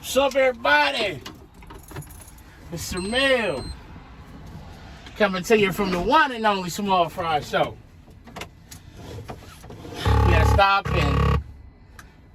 What's up, everybody? It's Mill coming to you from the one and only Small Fry Show. We gotta stop and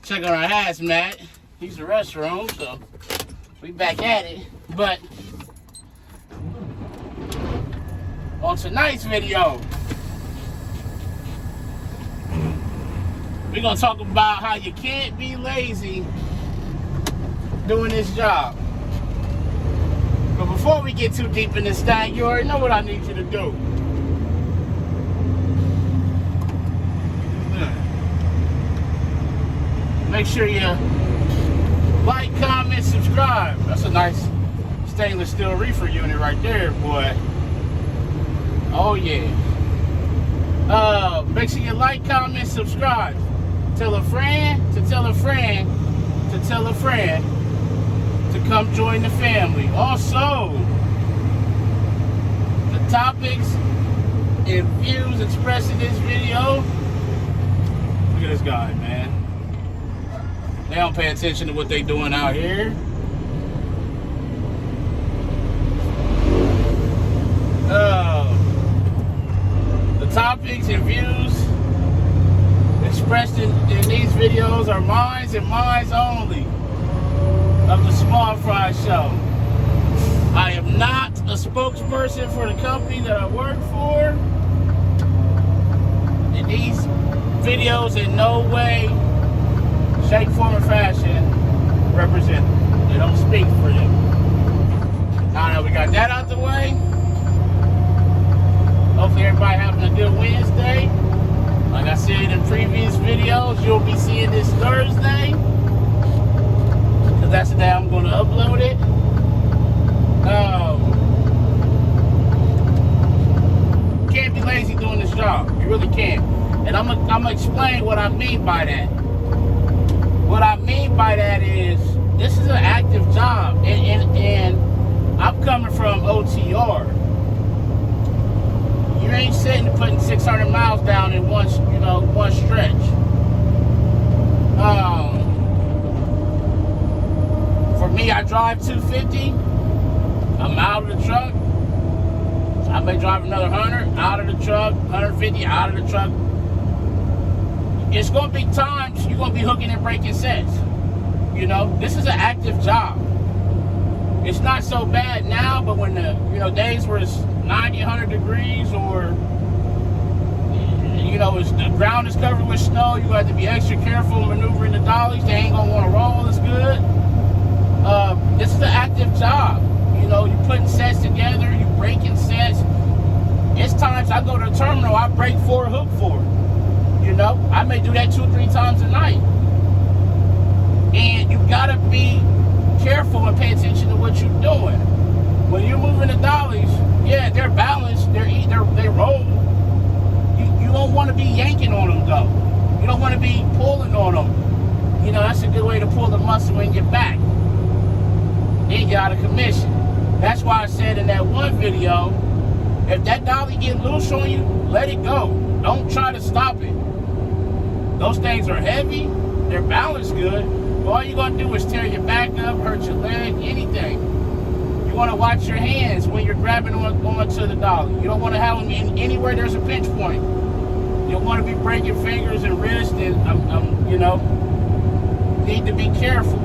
check on our hazmat. Use the restroom, so we back at it. But on tonight's video, we're gonna talk about how you can't be lazy doing this job. But before we get too deep in this thing, you already know what I need you to do. Make sure you like, comment, subscribe. That's a nice stainless steel reefer unit right there, boy. Oh yeah. Make sure you like, comment, subscribe. Tell a friend to tell a friend to tell a friend to come join the family. Also, the topics and views expressed in this video. Look at this guy, man. They don't pay attention to what they doing out here. The topics and views expressed in these videos are mine and mine only of the Small Fry Show. I am not a spokesperson for the company that I work for. And these videos in no way, shape, form, or fashion represent them. They don't speak for them. Now that we got that out the way, hopefully everybody having a good Wednesday. Like I said in previous videos, you'll be seeing this Thursday, because that's the day I'm going to upload it. Can't be lazy doing this job. You really can't. And I'm gonna explain what I mean by that. What I mean by that is, this is an active job, and I'm coming from OTR. You ain't sitting and putting 600 miles down in one stretch. For me, I drive 250. I'm out of the truck. So I may drive another 100 out of the truck, 150 out of the truck. It's going to be times you're going to be hooking and breaking sets. You know, this is an active job. It's not so bad now, but when the days where it's 90, 100 degrees, or the ground is covered with snow, you have to be extra careful maneuvering the dollies. They ain't gonna want to roll as good. This is an active job. You're putting sets together, you're breaking sets. It's times I go to the terminal, I break 4 hook 4. I may do that 2-3 times a night. And you gotta be careful and pay attention to what you're doing. When you're moving the dollies, yeah, they're balanced, they roll. You don't want to be yanking on them though. You don't want to be pulling on them. That's a good way to pull the muscle in your back. Then you're out of commission. That's why I said in that one video, if that dolly get loose on you, let it go. Don't try to stop it. Those things are heavy, they're balanced good. All you're going to do is tear your back up, hurt your leg, anything. You want to watch your hands when you're grabbing onto the dolly. You don't want to have them anywhere there's a pinch point. You don't want to be breaking fingers and wrists, and need to be careful.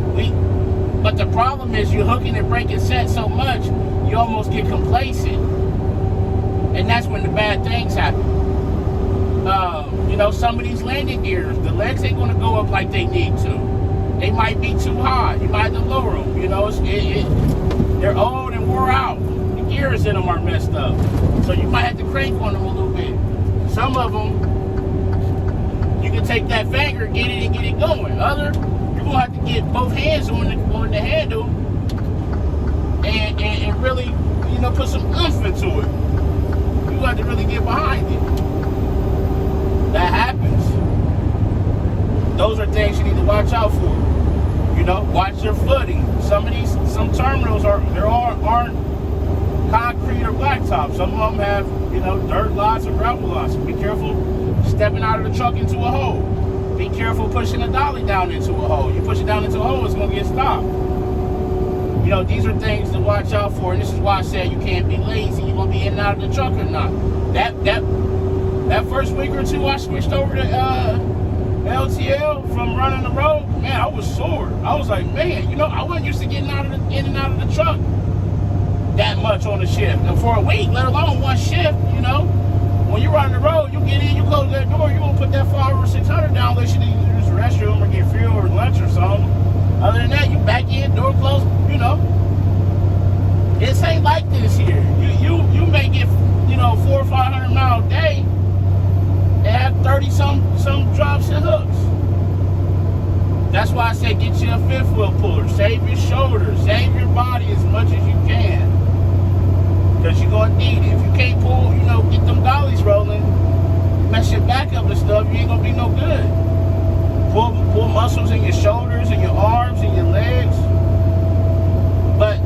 But the problem is you're hooking and breaking sets so much, you almost get complacent. And that's when the bad things happen. Some of these landing gears, the legs ain't going to go up like they need to. They might be too high. You might have to lower them. They're old and wore out. The gears in them are messed up. So you might have to crank on them a little bit. Some of them, you can take that finger, get it, and get it going. Other, you're going to have to get both hands on the handle and really, put some oomph into it. You got to really get behind it. That happens. Those are things you need to watch out for. Watch your footing. Some terminals aren't concrete or blacktop. Some of them have, dirt lots or gravel lots. Be careful stepping out of the truck into a hole. Be careful pushing a dolly down into a hole. You push it down into a hole, it's going to get stopped. You know, these are things to watch out for, and this is why I said you can't be lazy. You're gonna be in and out of the truck or not. That first week or two, I switched over to LTL from running the road. Man, I was sore. I was like, man, you know, I wasn't used to getting in and out of the truck that much on the shift. And for a week, let alone one shift, you know. When you run the road, you get in, you close that door, you won't put that $500 or $600 down unless you need to use the restroom or get fuel or lunch or something. Other than that, you back in, door closed, you know. This ain't like this here. You may get, you know, 400 or 500 miles a day and have 30 some drops and hooks. That's why I say get you a fifth wheel puller. Save your shoulders, save your body as much as you can. Because you're going to need it. If you can't pull, you know, get them dollies rolling, mess your back up and stuff, you ain't going to be no good. Pull muscles in your shoulders and your arms and your legs. But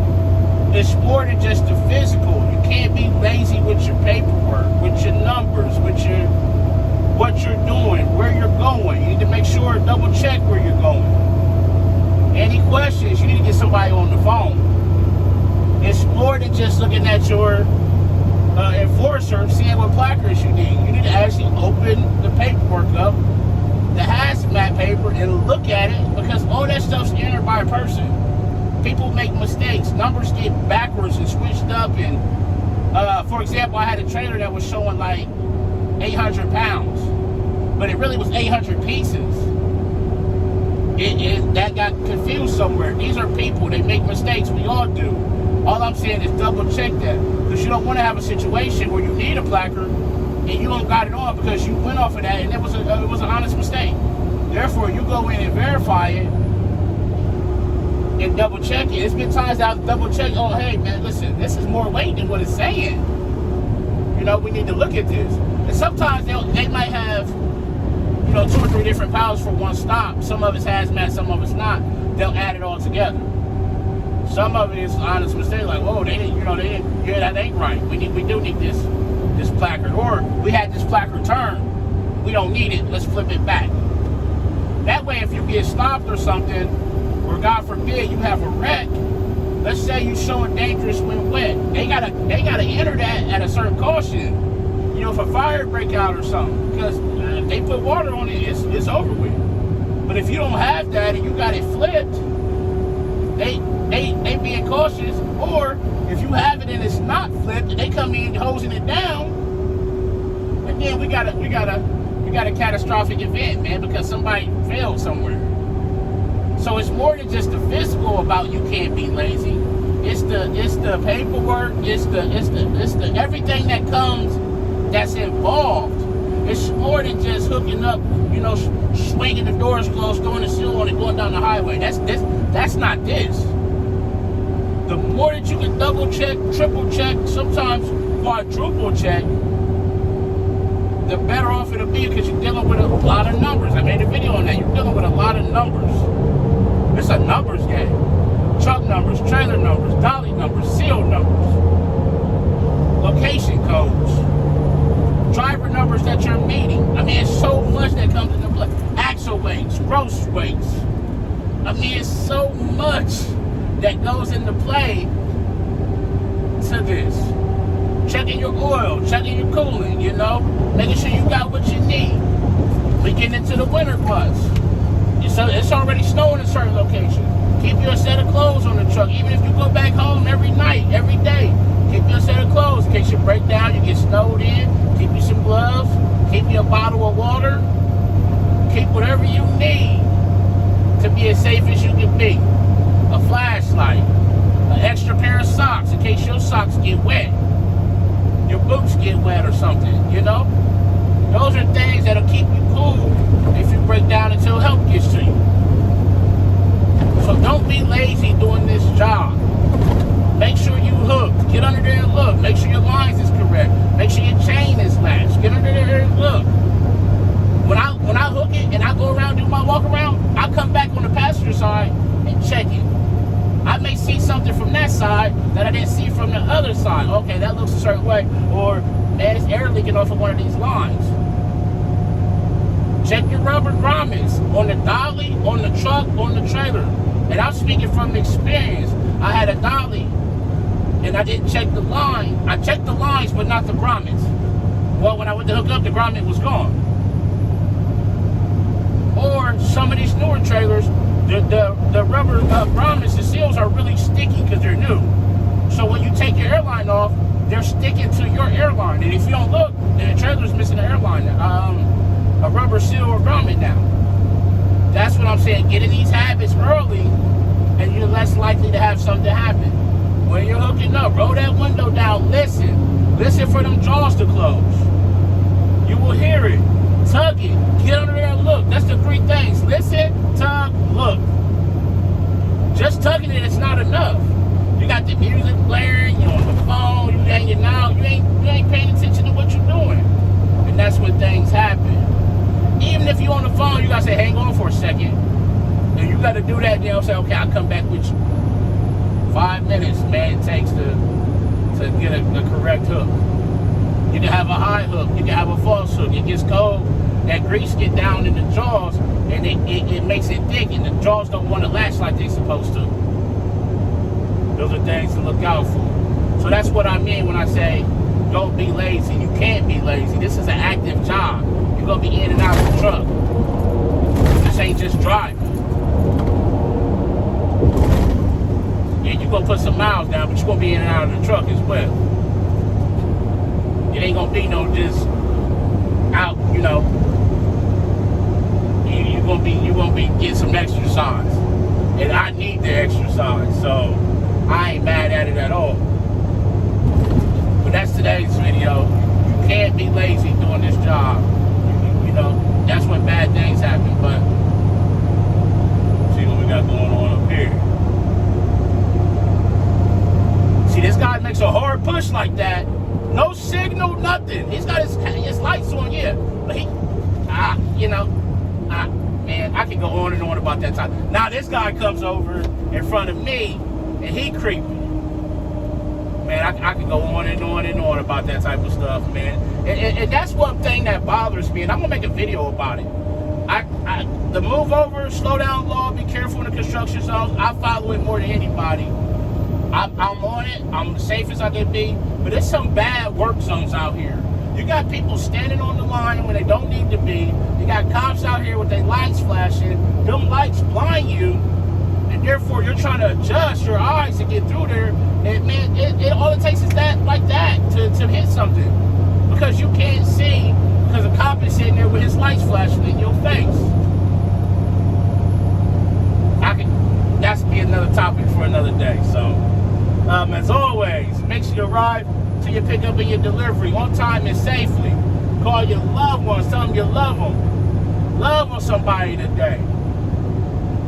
it's more than just the physical. You can't be lazy with your paperwork, with your numbers, with your what you're doing, where you're going. You need to make sure, double check where you're going. Any questions, you need to get somebody on the phone. It's more than just looking at your enforcer, seeing what placards you need. You need to actually open the paperwork up, the hazmat paper, and look at it, because all that stuff's entered by a person. People make mistakes. Numbers get backwards and switched up. And for example, I had a trailer that was showing like 800 pounds, but it really was 800 pieces. That got confused somewhere. These are people. They make mistakes. We all do. All I'm saying is double check that, because you don't want to have a situation where you need a placard and you don't got it on because you went off of that and it was an honest mistake. Therefore, you go in and verify it and double check it. It's been times I've double checked. Oh, hey man, listen, this is more weight than what it's saying. You know, we need to look at this. And sometimes they might have, you know, 2 or 3 different piles for one stop. Some of it's hazmat, some of it's not. They'll add it all together. Some of it is honest mistake, like, oh, they didn't, yeah, that ain't right. We do need this placard, or we had this placard turned. We don't need it. Let's flip it back. That way, if you get stopped or something, or God forbid you have a wreck, let's say you're showing dangerous when wet, they gotta enter that at a certain caution. You know, if a fire break out or something, because if they put water on it, it's over with. But if you don't have that and you got it flipped, they being cautious. Or if you have it and it's not flipped and they come in hosing it down, and then we got a catastrophic event, man, because somebody failed somewhere. So it's more than just the physical about you can't be lazy. It's the paperwork. It's the everything that comes that's involved. It's more than just hooking up, you know, swinging the doors closed, throwing the seal on it, going down the highway. That's not this. The more that you can double check, triple check, sometimes quadruple check, the better off it'll be, because you're dealing with a lot of numbers. I made a video on that. You're dealing with a lot of numbers. It's a numbers game. Truck numbers, trailer numbers, dolly numbers, seal numbers, location codes, driver numbers that you're meeting. I mean, it's so much that comes into play. Axle weights, gross weights. I mean, it's so much that goes into play to this. Checking your oil, checking your coolant, you know, making sure you got what you need. We getting into the winter months. So it's already snowing in certain locations. Keep your set of clothes on the truck. Even if you go back home every night, every day, keep your set of clothes in case you break down, you get snowed in. Keep you some gloves. Keep you a bottle of water. Keep whatever you need to be as safe as you can be. A flashlight, an extra pair of socks in case your socks get wet, your boots get wet or something, you know? Those are things that'll keep you cool if you break down until help gets to you. So don't be lazy doing this job. Make sure you hook. Get under there and look. Make sure your lines is correct. Make sure your chain is latched. Get under there and look. When I hook it and I go around do my walk around, I come back on the passenger side and check it. I may see something from that side that I didn't see from the other side. Okay, that looks a certain way. Or, man, it's air leaking off of one of these lines. Check your rubber grommets on the dolly, on the truck, on the trailer. And I'm speaking from experience. I had a dolly, and I didn't check the line. I checked the lines, but not the grommets. Well, when I went to hook up, the grommet was gone. Or some of these newer trailers, the rubber grommets, the seals are really sticky because they're new. So when you take your airline off, they're sticking to your airline. And if you don't look, then the trailer's missing an airline, a rubber seal or grommet now. That's what I'm saying. Get in these habits early, and you're less likely to have something happen. When you're hooking up, roll that window down, listen. Listen for them jaws to close. You will hear it. Tug it. Get under there and look. That's the 3 things. Listen, tug, look. Just tugging it is not enough. You got the music blaring, you're on the phone, you hanging out, you ain't paying attention to what you're doing. And that's when things happen. Even if you're on the phone, you gotta say, hang on for a second. And you gotta do that, then I'll say, okay, I'll come back with you. 5 minutes, man, it takes to get a correct hook. You can have a high hook, you can have a false hook. It gets cold, that grease get down in the jaws, and it makes it thick, and the jaws don't want to latch like they're supposed to. Those are things to look out for. So that's what I mean when I say, don't be lazy. You can't be lazy. This is an active job. You're going to be in and out of the truck. This ain't just driving. And you're going to put some miles down, but you're going to be in and out of the truck as well. It ain't going to be no just out, you know. You're going to be getting some exercise. And I need the exercise, so I ain't mad at it at all. But that's today's video. You can't be lazy doing this job. You know, that's when bad things happen. But see what we got going on up here. See, this guy makes a hard push like that. No signal, nothing. He's got his lights on, yeah. But man, I can go on and on about that time. Now this guy comes over in front of me, and he creeping. Man, I can go on and on and on about that type of stuff, man. And that's one thing that bothers me, and I'm gonna make a video about it. The move over, slow down law, be careful in the construction zones, I follow it more than anybody. I'm on it, I'm the safest I can be, but there's some bad work zones out here. You got people standing on the line when they don't need to be. You got cops out here with their lights flashing. Them lights blind you, and therefore you're trying to adjust your eyes to get through there. And man, it all it takes is that, like that, to hit something. Because you can't see, because a cop is sitting there with his lights flashing in your face. That's be another topic for another day. So, as always, make sure you arrive to your pickup and your delivery on time and safely. Call your loved ones, tell them you love them. Love on somebody today.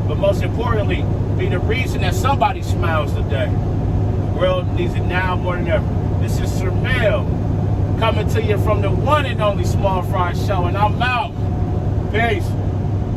But most importantly, be the reason that somebody smiles today. The world needs it now more than ever. This is Sir Mel coming to you from the one and only Small Fry Show, and I'm out. Peace.